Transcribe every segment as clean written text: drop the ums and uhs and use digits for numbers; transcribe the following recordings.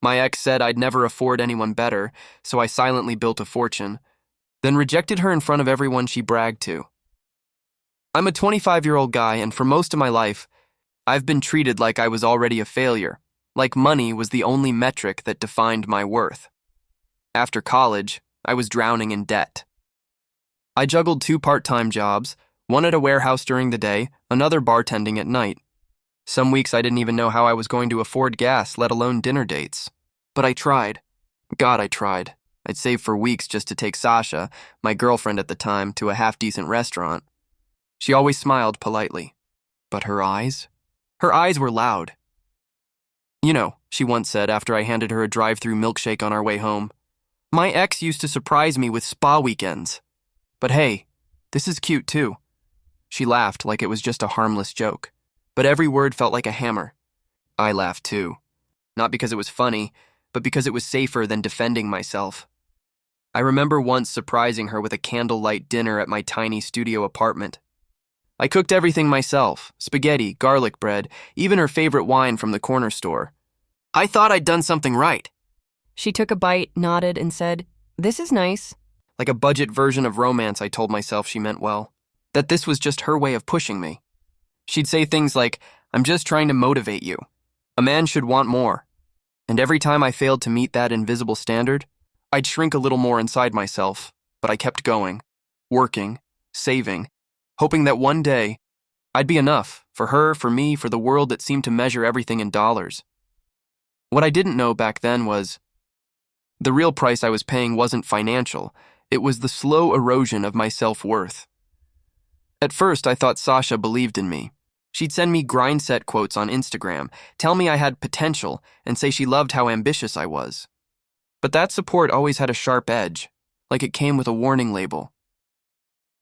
My ex said I'd never afford anyone better, so I silently built a fortune, then rejected her in front of everyone she bragged to. I'm a 25-year-old guy, and for most of my life, I've been treated like I was already a failure, like money was the only metric that defined my worth. After college, I was drowning in debt. I juggled 2 part-time jobs, one at a warehouse during the day, another bartending at night. Some weeks I didn't even know how I was going to afford gas, let alone dinner dates. But I tried. God, I tried. I'd save for weeks just to take Sasha, my girlfriend at the time, to a half-decent restaurant. She always smiled politely. But her eyes? Her eyes were loud. You know, she once said after I handed her a drive-through milkshake on our way home, my ex used to surprise me with spa weekends. But hey, this is cute too. She laughed like it was just a harmless joke, but every word felt like a hammer. I laughed too. Not because it was funny, but because it was safer than defending myself. I remember once surprising her with a candlelight dinner at my tiny studio apartment. I cooked everything myself, spaghetti, garlic bread, even her favorite wine from the corner store. I thought I'd done something right. She took a bite, nodded, and said, "This is nice." Like a budget version of romance, I told myself she meant well. That this was just her way of pushing me. She'd say things like, "I'm just trying to motivate you. A man should want more." And every time I failed to meet that invisible standard, I'd shrink a little more inside myself, but I kept going, working, saving, hoping that one day I'd be enough for her, for me, for the world that seemed to measure everything in dollars. What I didn't know back then was the real price I was paying wasn't financial. It was the slow erosion of my self-worth. At first, I thought Sasha believed in me. She'd send me grind set quotes on Instagram, tell me I had potential, and say she loved how ambitious I was. But that support always had a sharp edge, like it came with a warning label.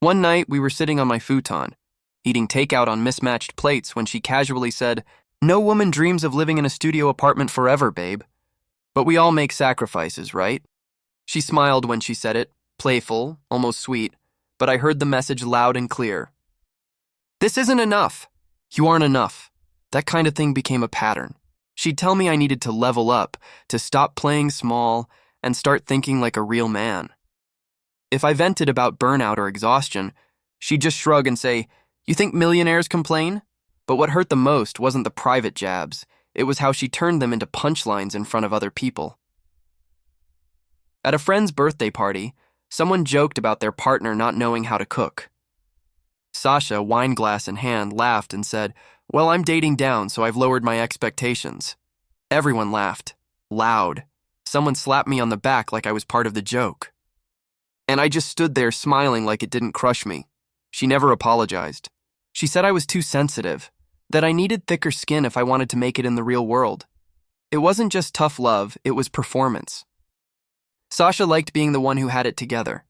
One night, we were sitting on my futon, eating takeout on mismatched plates when she casually said, "No woman dreams of living in a studio apartment forever, babe. But we all make sacrifices, right?" She smiled when she said it, playful, almost sweet, but I heard the message loud and clear. This isn't enough. You aren't enough. That kind of thing became a pattern. She'd tell me I needed to level up, to stop playing small, and start thinking like a real man. If I vented about burnout or exhaustion, she'd just shrug and say, "You think millionaires complain?" But what hurt the most wasn't the private jabs. It was how she turned them into punchlines in front of other people. At a friend's birthday party, someone joked about their partner not knowing how to cook. Sasha, wine glass in hand, laughed and said, "Well, I'm dating down, so I've lowered my expectations." Everyone laughed. Loud. Someone slapped me on the back like I was part of the joke. And I just stood there smiling like it didn't crush me. She never apologized. She said I was too sensitive, that I needed thicker skin if I wanted to make it in the real world. It wasn't just tough love, it was performance. Sasha liked being the one who had it together,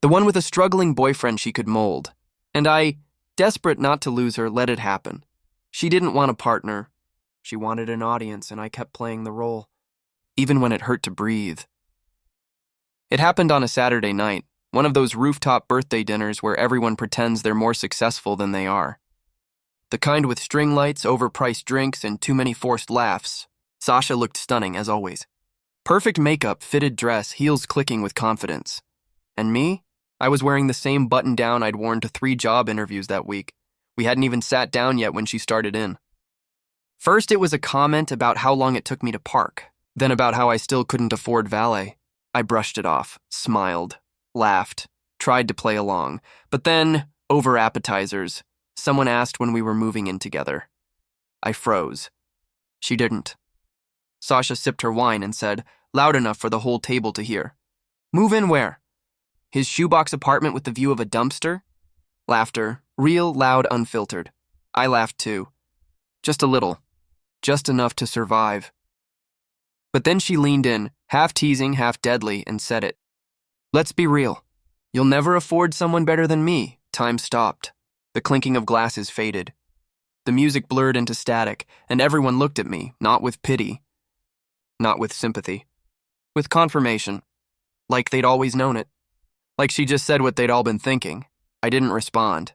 the one with a struggling boyfriend she could mold. And I, desperate not to lose her, let it happen. She didn't want a partner. She wanted an audience, and I kept playing the role, even when it hurt to breathe. It happened on a Saturday night, one of those rooftop birthday dinners where everyone pretends they're more successful than they are. The kind with string lights, overpriced drinks, and too many forced laughs. Sasha looked stunning, as always. Perfect makeup, fitted dress, heels clicking with confidence. And me? I was wearing the same button-down I'd worn to 3 job interviews that week. We hadn't even sat down yet when she started in. First, it was a comment about how long it took me to park, then about how I still couldn't afford valet. I brushed it off, smiled, laughed, tried to play along. But then, over appetizers, someone asked when we were moving in together. I froze. She didn't. Sasha sipped her wine and said, loud enough for the whole table to hear, "Move in where? His shoebox apartment with the view of a dumpster?" Laughter, real, loud, unfiltered. I laughed too. Just a little. Just enough to survive. But then she leaned in, half teasing, half deadly, and said it. "Let's be real. You'll never afford someone better than me." Time stopped. The clinking of glasses faded. The music blurred into static, and everyone looked at me, not with pity, not with sympathy, with confirmation, like they'd always known it. Like she just said what they'd all been thinking. I didn't respond.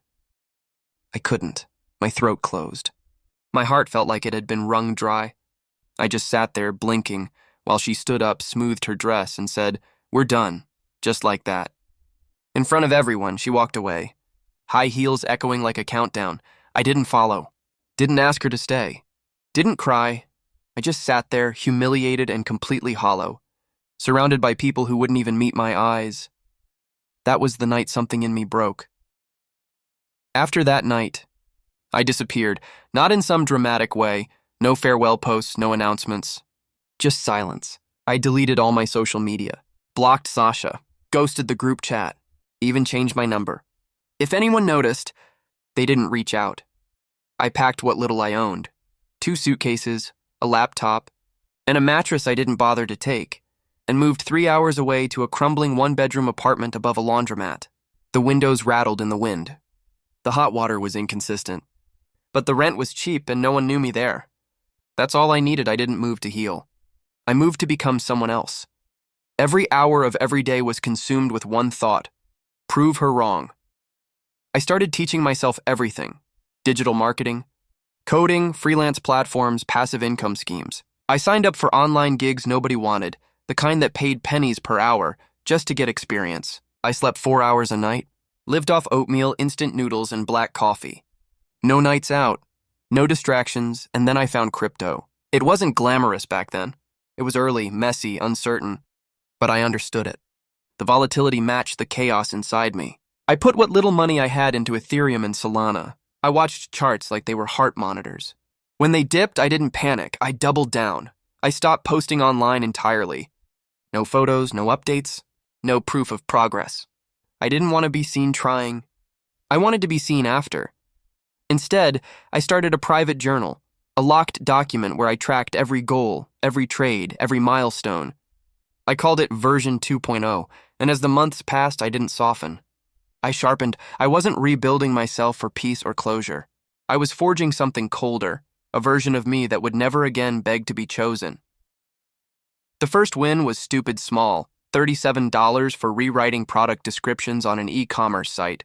I couldn't. My throat closed. My heart felt like it had been wrung dry. I just sat there, blinking, while she stood up, smoothed her dress, and said, "We're done," just like that. In front of everyone, she walked away, high heels echoing like a countdown. I didn't follow, didn't ask her to stay, didn't cry. I just sat there, humiliated and completely hollow, surrounded by people who wouldn't even meet my eyes. That was the night something in me broke. After that night, I disappeared, not in some dramatic way, no farewell posts, no announcements, just silence. I deleted all my social media, blocked Sasha, ghosted the group chat, even changed my number. If anyone noticed, they didn't reach out. I packed what little I owned, 2 suitcases, a laptop, and a mattress I didn't bother to take, and moved 3 hours away to a crumbling 1-bedroom apartment above a laundromat. The windows rattled in the wind. The hot water was inconsistent, but the rent was cheap and no one knew me there. That's all I needed. I didn't move to heal. I moved to become someone else. Every hour of every day was consumed with one thought: prove her wrong. I started teaching myself everything: digital marketing, coding, freelance platforms, passive income schemes. I signed up for online gigs nobody wanted, the kind that paid pennies per hour, just to get experience. I slept 4 hours a night, lived off oatmeal, instant noodles, and black coffee. No nights out, no distractions, and then I found crypto. It wasn't glamorous back then. It was early, messy, uncertain, but I understood it. The volatility matched the chaos inside me. I put what little money I had into Ethereum and Solana. I watched charts like they were heart monitors. When they dipped, I didn't panic. I doubled down. I stopped posting online entirely. No photos, no updates, no proof of progress. I didn't want to be seen trying. I wanted to be seen after. Instead, I started a private journal, a locked document where I tracked every goal, every trade, every milestone. I called it version 2.0, and as the months passed, I didn't soften. I sharpened. I wasn't rebuilding myself for peace or closure. I was forging something colder, a version of me that would never again beg to be chosen. The first win was stupid small, $37 for rewriting product descriptions on an e-commerce site.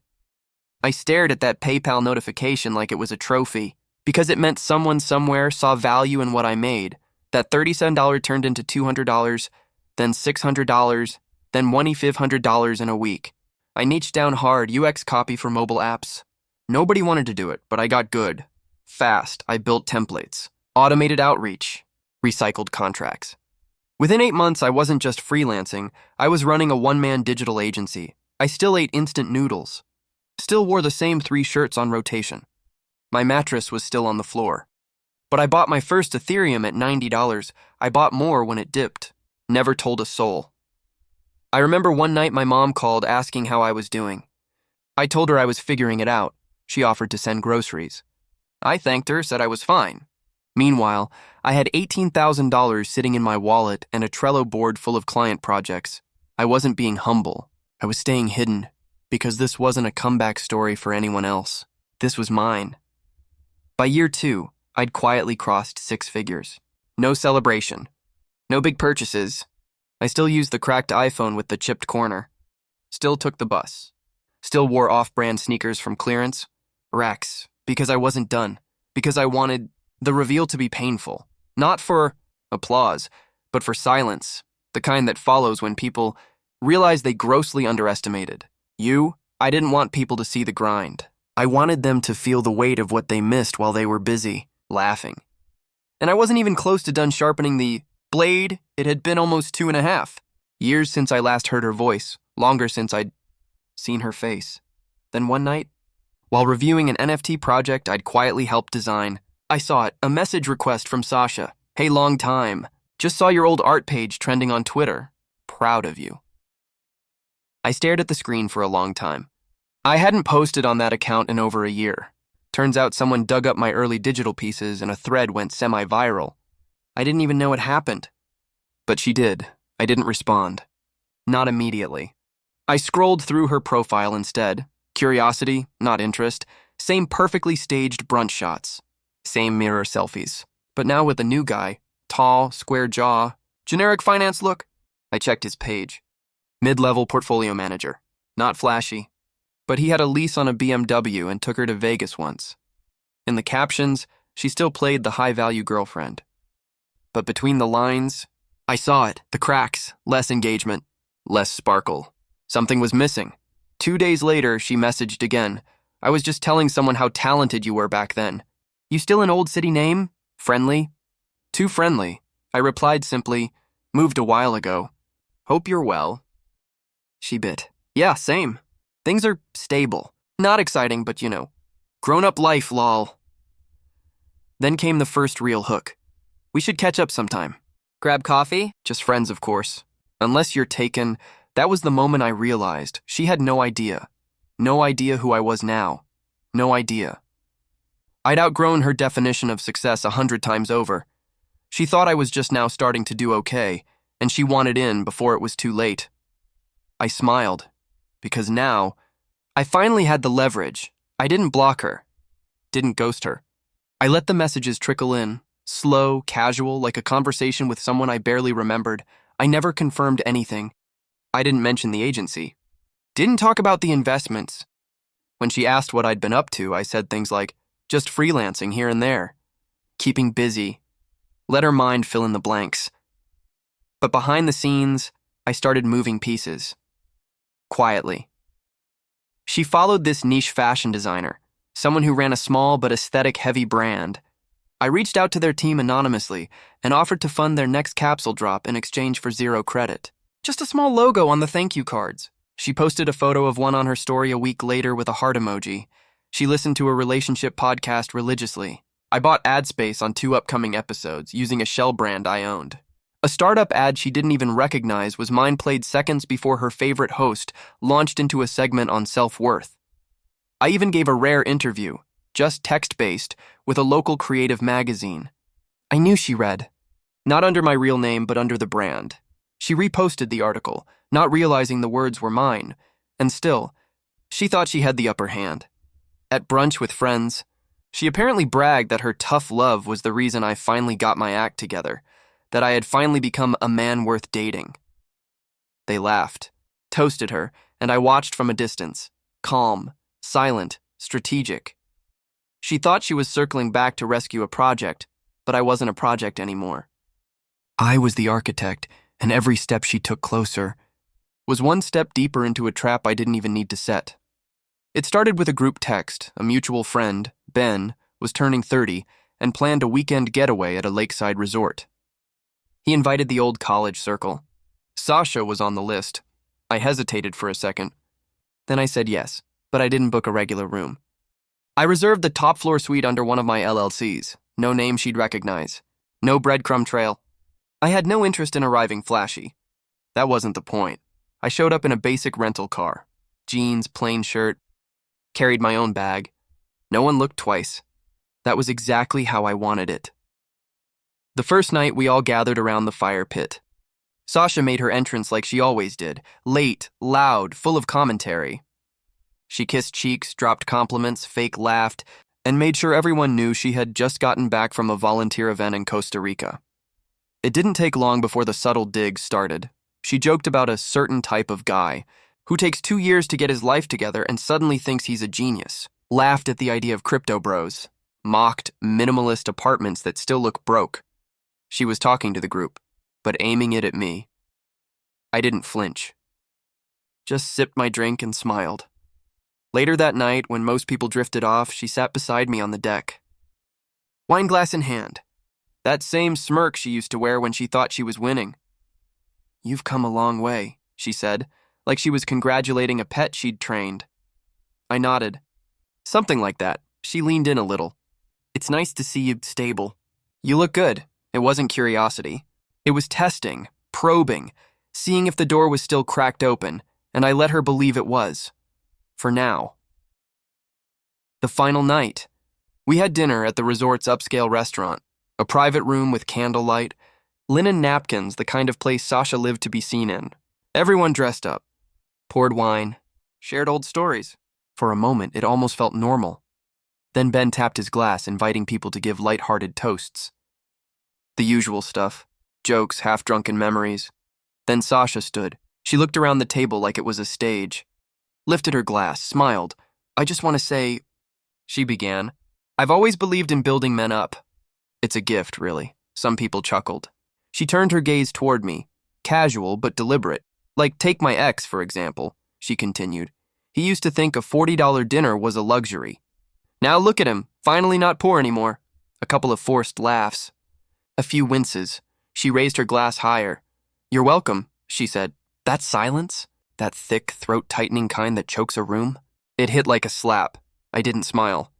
I stared at that PayPal notification like it was a trophy, because it meant someone somewhere saw value in what I made. That $37 turned into $200, then $600, then $1,500 in a week. I niched down hard, UX copy for mobile apps. Nobody wanted to do it, but I got good. Fast, I built templates, automated outreach, recycled contracts. Within 8 months, I wasn't just freelancing, I was running a one-man digital agency. I still ate instant noodles. Still wore the same 3 shirts on rotation. My mattress was still on the floor. But I bought my first Ethereum at $90. I bought more when it dipped. Never told a soul. I remember one night my mom called asking how I was doing. I told her I was figuring it out. She offered to send groceries. I thanked her, said I was fine. Meanwhile, I had $18,000 sitting in my wallet and a Trello board full of client projects. I wasn't being humble. I was staying hidden, because this wasn't a comeback story for anyone else. This was mine. By year 2, I'd quietly crossed 6 figures. No celebration. No big purchases. I still used the cracked iPhone with the chipped corner. Still took the bus. Still wore off-brand sneakers from clearance. Racks. Because I wasn't done. Because I wanted the reveal to be painful. Not for applause, but for silence. The kind that follows when people realize they grossly underestimated. I didn't want people to see the grind. I wanted them to feel the weight of what they missed while they were busy, laughing. And I wasn't even close to done sharpening the blade. It had been almost 2.5 years since I last heard her voice, longer since I'd seen her face. Then one night, while reviewing an NFT project I'd quietly helped design, I saw it, a message request from Sasha. Hey, long time. Just saw your old art page trending on Twitter. Proud of you. I stared at the screen for a long time. I hadn't posted on that account in over a year. Turns out someone dug up my early digital pieces and a thread went semi-viral. I didn't even know it happened. But she did. I didn't respond. Not immediately. I scrolled through her profile instead. Curiosity, not interest. Same perfectly staged brunch shots. Same mirror selfies. But now with a new guy. Tall, square jaw, generic finance look. I checked his page. Mid-level portfolio manager. Not flashy. But he had a lease on a BMW and took her to Vegas once. In the captions, she still played the high-value girlfriend. But between the lines, I saw it. The cracks, less engagement, less sparkle. Something was missing. 2 days later, she messaged again. I was just telling someone how talented you were back then. You still an old city name? Friendly? Too friendly. I replied simply, moved a while ago. Hope you're well. She bit. Yeah, same. Things are stable. Not exciting, but grown-up life, lol. Then came the first real hook. We should catch up sometime. Grab coffee? Just friends, of course. Unless you're taken, that was the moment I realized she had no idea. No idea who I was now. No idea. I'd outgrown her definition of success 100 times over. She thought I was just now starting to do okay, and she wanted in before it was too late. I smiled, because now, I finally had the leverage. I didn't block her, didn't ghost her. I let the messages trickle in, slow, casual, like a conversation with someone I barely remembered. I never confirmed anything. I didn't mention the agency. Didn't talk about the investments. When she asked what I'd been up to, I said things like, just freelancing here and there, keeping busy. Let her mind fill in the blanks. But behind the scenes, I started moving pieces. Quietly. She followed this niche fashion designer, someone who ran a small but aesthetic-heavy brand. I reached out to their team anonymously and offered to fund their next capsule drop in exchange for 0 credit. Just a small logo on the thank you cards. She posted a photo of one on her story a week later with a heart emoji. She listened to a relationship podcast religiously. I bought ad space on 2 upcoming episodes using a shell brand I owned. A startup ad she didn't even recognize was mine played seconds before her favorite host launched into a segment on self-worth. I even gave a rare interview, just text-based, with a local creative magazine. I knew she read. Not under my real name, but under the brand. She reposted the article, not realizing the words were mine, and still, she thought she had the upper hand. At brunch with friends, she apparently bragged that her tough love was the reason I finally got my act together, that I had finally become a man worth dating. They laughed, toasted her, and I watched from a distance, calm, silent, strategic. She thought she was circling back to rescue a project, but I wasn't a project anymore. I was the architect, and every step she took closer was one step deeper into a trap I didn't even need to set. It started with a group text. A mutual friend, Ben, was turning 30 and planned a weekend getaway at a lakeside resort. He invited the old college circle. Sasha was on the list. I hesitated for a second. Then I said yes, but I didn't book a regular room. I reserved the top floor suite under one of my LLCs. No name she'd recognize. No breadcrumb trail. I had no interest in arriving flashy. That wasn't the point. I showed up in a basic rental car. Jeans, plain shirt. Carried my own bag. No one looked twice. That was exactly how I wanted it. The first night, we all gathered around the fire pit. Sasha made her entrance like she always did, late, loud, full of commentary. She kissed cheeks, dropped compliments, fake laughed, and made sure everyone knew she had just gotten back from a volunteer event in Costa Rica. It didn't take long before the subtle digs started. She joked about a certain type of guy who takes 2 years to get his life together and suddenly thinks he's a genius, laughed at the idea of crypto bros, mocked minimalist apartments that still look broke. She was talking to the group, but aiming it at me. I didn't flinch. Just sipped my drink and smiled. Later that night, when most people drifted off, she sat beside me on the deck. Wine glass in hand. That same smirk she used to wear when she thought she was winning. You've come a long way, she said, like she was congratulating a pet she'd trained. I nodded. Something like that. She leaned in a little. It's nice to see you stable. You look good. It wasn't curiosity. It was testing, probing, seeing if the door was still cracked open, and I let her believe it was. For now. The final night. We had dinner at the resort's upscale restaurant, a private room with candlelight, linen napkins, the kind of place Sasha lived to be seen in. Everyone dressed up, poured wine, shared old stories. For a moment, it almost felt normal. Then Ben tapped his glass, inviting people to give light-hearted toasts. The usual stuff, jokes, half-drunken memories. Then Sasha stood. She looked around the table like it was a stage, lifted her glass, smiled. I just want to say, she began, I've always believed in building men up. It's a gift, really. Some people chuckled. She turned her gaze toward me, casual but deliberate. Like, take my ex, for example, she continued. He used to think a $40 dinner was a luxury. Now look at him, finally not poor anymore. A couple of forced laughs. A few winces. She raised her glass higher. You're welcome, she said. That silence? That thick, throat-tightening kind that chokes a room? It hit like a slap. I didn't smile.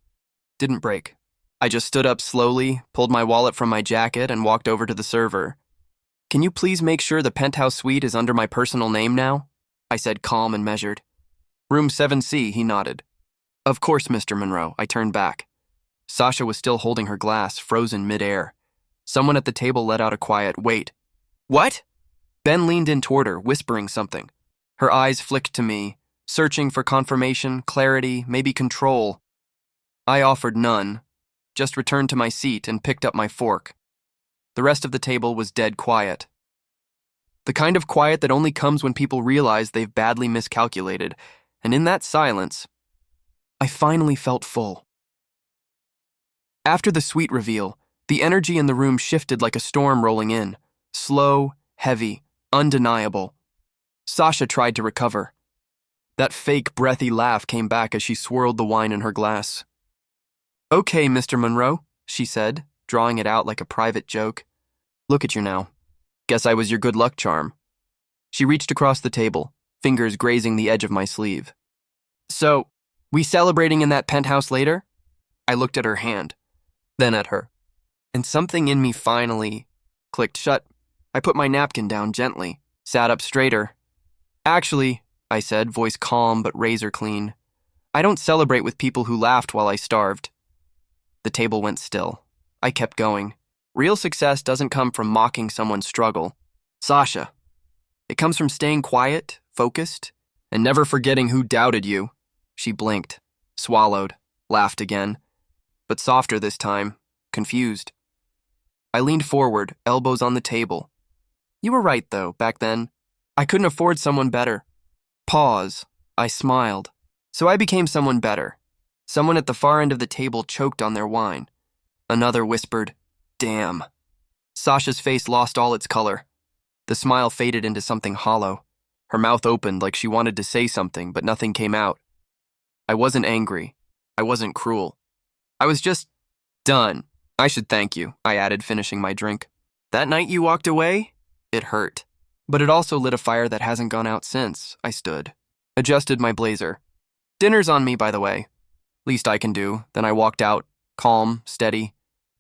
Didn't break. I just stood up slowly, pulled my wallet from my jacket, and walked over to the server. Can you please make sure the penthouse suite is under my personal name now? I said, calm and measured. Room 7C, he nodded. Of course, Mr. Monroe, I turned back. Sasha was still holding her glass, frozen midair. Someone at the table let out a quiet, wait. What? Ben leaned in toward her, whispering something. Her eyes flicked to me, searching for confirmation, clarity, maybe control. I offered none, just returned to my seat and picked up my fork. The rest of the table was dead quiet. The kind of quiet that only comes when people realize they've badly miscalculated, and in that silence, I finally felt full. After the sweet reveal, the energy in the room shifted like a storm rolling in, slow, heavy, undeniable. Sasha tried to recover. That fake, breathy laugh came back as she swirled the wine in her glass. Okay, Mr. Monroe, she said, drawing it out like a private joke. Look at you now. Guess I was your good luck charm. She reached across the table, fingers grazing the edge of my sleeve. So, we celebrating in that penthouse later? I looked at her hand, then at her, and something in me finally clicked shut. I put my napkin down gently, sat up straighter. Actually, I said, voice calm but razor clean, I don't celebrate with people who laughed while I starved. The table went still. I kept going. Real success doesn't come from mocking someone's struggle. Sasha, it comes from staying quiet, focused, and never forgetting who doubted you. She blinked, swallowed, laughed again, but softer this time, confused. I leaned forward, elbows on the table. You were right, though, back then. I couldn't afford someone better. Pause. I smiled. So I became someone better. Someone at the far end of the table choked on their wine. Another whispered, damn. Sasha's face lost all its color. The smile faded into something hollow. Her mouth opened like she wanted to say something, but nothing came out. I wasn't angry. I wasn't cruel. I was just done. I should thank you, I added, finishing my drink. That night you walked away? It hurt. But it also lit a fire that hasn't gone out since. I stood. Adjusted my blazer. Dinner's on me, by the way. Least I can do. Then I walked out, calm, steady.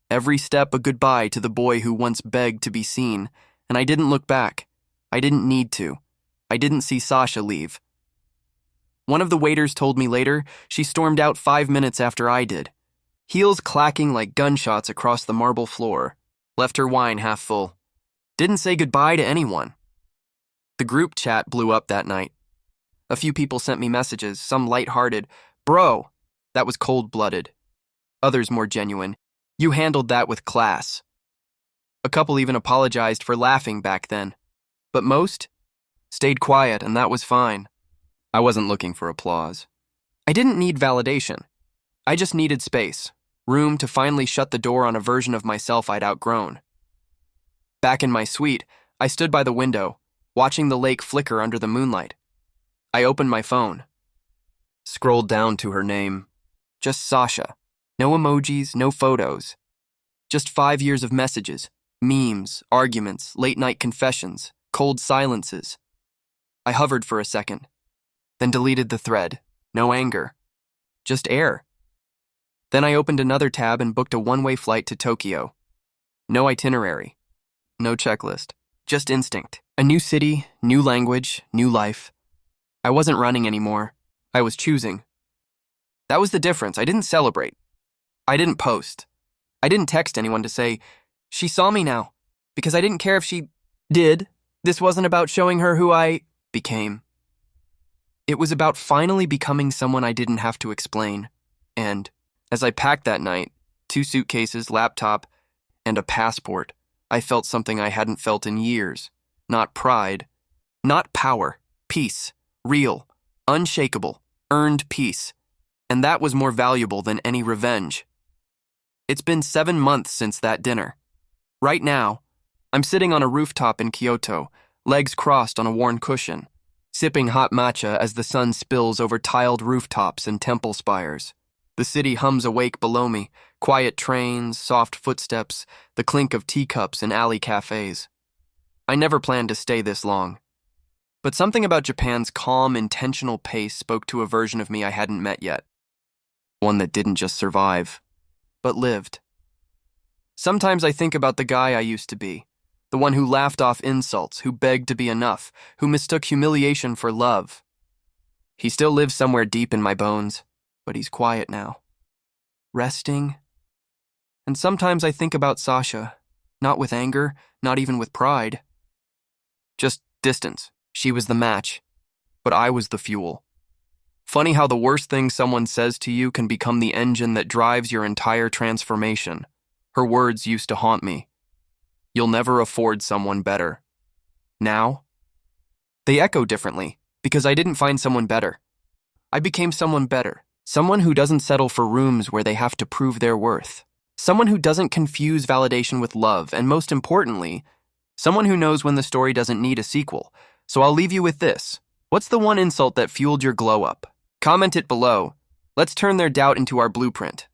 Every step a goodbye to the boy who once begged to be seen, and I didn't look back. I didn't need to. I didn't see Sasha leave. One of the waiters told me later she stormed out 5 minutes after I did. Heels clacking like gunshots across the marble floor. Left her wine half full. Didn't say goodbye to anyone. The group chat blew up that night. A few people sent me messages, some lighthearted. Bro, that was cold-blooded. Others more genuine. You handled that with class. A couple even apologized for laughing back then. But most stayed quiet, and that was fine. I wasn't looking for applause. I didn't need validation. I just needed space, room to finally shut the door on a version of myself I'd outgrown. Back in my suite, I stood by the window, watching the lake flicker under the moonlight. I opened my phone. Scrolled down to her name. Just Sasha. No emojis, no photos. Just 5 years of messages, memes, arguments, late-night confessions, cold silences. I hovered for a second, then deleted the thread. No anger. Just air. Then I opened another tab and booked a one-way flight to Tokyo. No itinerary. No checklist. Just instinct. A new city, new language, new life. I wasn't running anymore. I was choosing. That was the difference. I didn't celebrate. I didn't post. I didn't text anyone to say, she saw me now, because I didn't care if she did. This wasn't about showing her who I became. It was about finally becoming someone I didn't have to explain. And as I packed that night, 2 suitcases, laptop, and a passport, I felt something I hadn't felt in years. Not pride. Not power. Peace. Real. Unshakable. Earned peace. And that was more valuable than any revenge. It's been 7 months since that dinner. Right now, I'm sitting on a rooftop in Kyoto, legs crossed on a worn cushion, sipping hot matcha as the sun spills over tiled rooftops and temple spires. The city hums awake below me, quiet trains, soft footsteps, the clink of teacups in alley cafes. I never planned to stay this long. But something about Japan's calm, intentional pace spoke to a version of me I hadn't met yet. One that didn't just survive, but lived. Sometimes I think about the guy I used to be, the one who laughed off insults, who begged to be enough, who mistook humiliation for love. He still lives somewhere deep in my bones, but he's quiet now. Resting. And sometimes I think about Sasha, not with anger, not even with pride. Just distance. She was the match, but I was the fuel. Funny how the worst thing someone says to you can become the engine that drives your entire transformation. Her words used to haunt me. You'll never afford someone better. Now? They echo differently, because I didn't find someone better. I became someone better. Someone who doesn't settle for rooms where they have to prove their worth. Someone who doesn't confuse validation with love, and most importantly, someone who knows when the story doesn't need a sequel. So I'll leave you with this. What's the one insult that fueled your glow up? Comment it below. Let's turn their doubt into our blueprint.